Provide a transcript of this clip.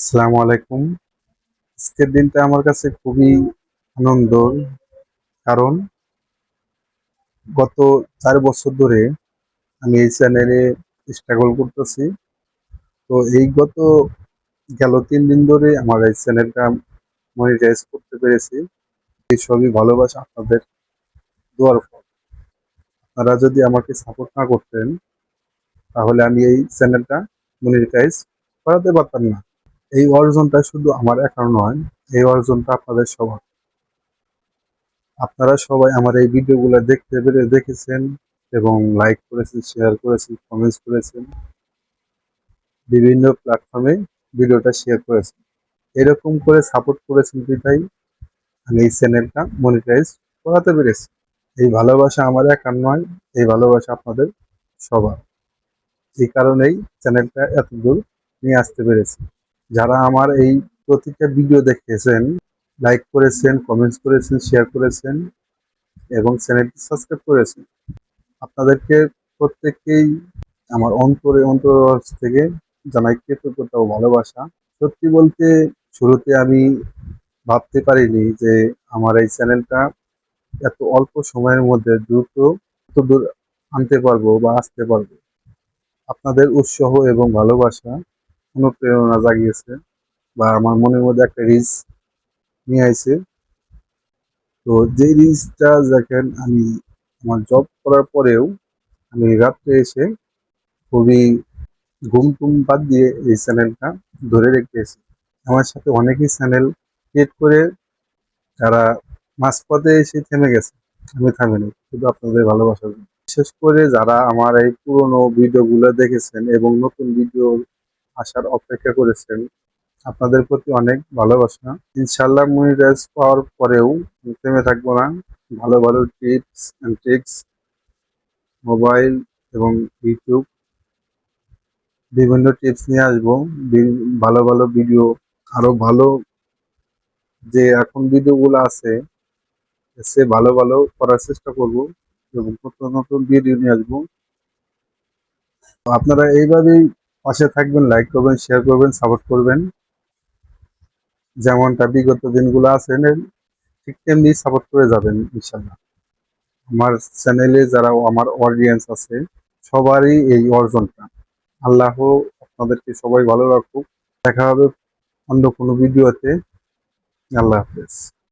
আসসালামু আলাইকুম। আজকের দিনটা আমার কাছে খুবই আনন্দর। কারণ গত ৪ বছর ধরে আমি এই চ্যানেলে স্ট্রাগল করতেছি। তো এই গেল ৩ দিন ধরে আমার এই চ্যানেলটা মনিটাইজ করতে পেরেছি। এই সবই ভালোবাসা আপনাদের দোয়ার ফল। আপনারা যদি আমাকে সাপোর্ট না করতেন তাহলে আমি এই চ্যানেলটা মনিটাইজ করাতে পারতাম না। এই অর্জনটা শুধু আমার একার নয়, এই অর্জনটা আপনাদের সবার। আপনারা সবাই আমার এই ভিডিওগুলো দেখতে পেরে দেখেছেন এবং লাইক করেছেন, শেয়ার করেছেন, কমেন্টস করেছেন, বিভিন্ন প্ল্যাটফর্মে ভিডিওটা শেয়ার করেছেন। এরকম করে সাপোর্ট করেছেন বিধায় আমি এই চ্যানেলটা মনিটাইজ করাতে পেরেছি। এই ভালোবাসা আমার একার নয়, এই ভালোবাসা আপনাদের সবার। এই কারণেই চ্যানেলটা এত দূর নিয়ে আসতে পেরেছি। যারা আমার এই প্রতিটা ভিডিও দেখেছেন, লাইক করেছেন, কমেন্টস করেছেন, শেয়ার করেছেন এবং চ্যানেলটি সাবস্ক্রাইব করেছেন, আপনাদেরকে প্রত্যেককেই আমার অন্তর থেকে জানাই কৃতজ্ঞতা ও ভালোবাসা। সত্যি বলতে শুরুতে আমি ভাবতে পারিনি যে আমার এই চ্যানেলটা এত অল্প সময়ের মধ্যে দ্রুত এত দূর আনতে পারবো বা আসতে পারবো। আপনাদের উৎসাহ এবং ভালোবাসা অনুপ্রেরণা জাগিয়েছে বা আমার মনের মধ্যে একটা রিচ নিয়ে আইছে। তো যে রিচটা দেখেন, আমি আমার জব করার পরেও আমি রাত্রে এসে খুবই ঘুম টুম বাদ দিয়ে এই চ্যানেলটা ধরে রেখেছি। আমার সাথে অনেকেই চ্যানেল ক্রিয়েট করে তারা মাঝপথে এসে থেমে গেছে। আমি থামিনি, শুধু আপনাদের ভালোবাসার জন্য। বিশেষ করে যারা আমার এই পুরোনো ভিডিওগুলো দেখেছেন এবং নতুন ভিডিও আসার অপেক্ষা করেছেন, আপনাদের প্রতি অনেক ভালোবাসা। ইনশাল্লাহ মনিটাইজ পাওয়ার পরেও আমি থেমে থাকবো না। ভালো ভালো টিপস অ্যান্ড ট্রিক্স মোবাইল এবং ইউটিউব বিভিন্ন টিপস নিয়ে আসবো। ভালো ভালো ভিডিও, আরো ভালো যে এখন ভিডিওগুলো আছে সে ভালো ভালো করার চেষ্টা করব এবং নতুন নতুন ভিডিও নিয়ে আসবো। তো আপনারা এইভাবেই পাশে থাকবেন, লাইক করবেন, শেয়ার করবেন, সাপোর্ট করবেন। যেমনটা বিগত দিনগুলো আছে ঠিক তেমনি সাপোর্ট করে যাবেন ইনশাল্লাহ। আমার চ্যানেলে যারা আমার অডিয়েন্স আছে সবারই এই অর্জনটা। আল্লাহ আপনাদেরকে সবাই ভালো রাখুক। দেখা হবে অন্য কোনো ভিডিওতে। আল্লাহ হাফেজ।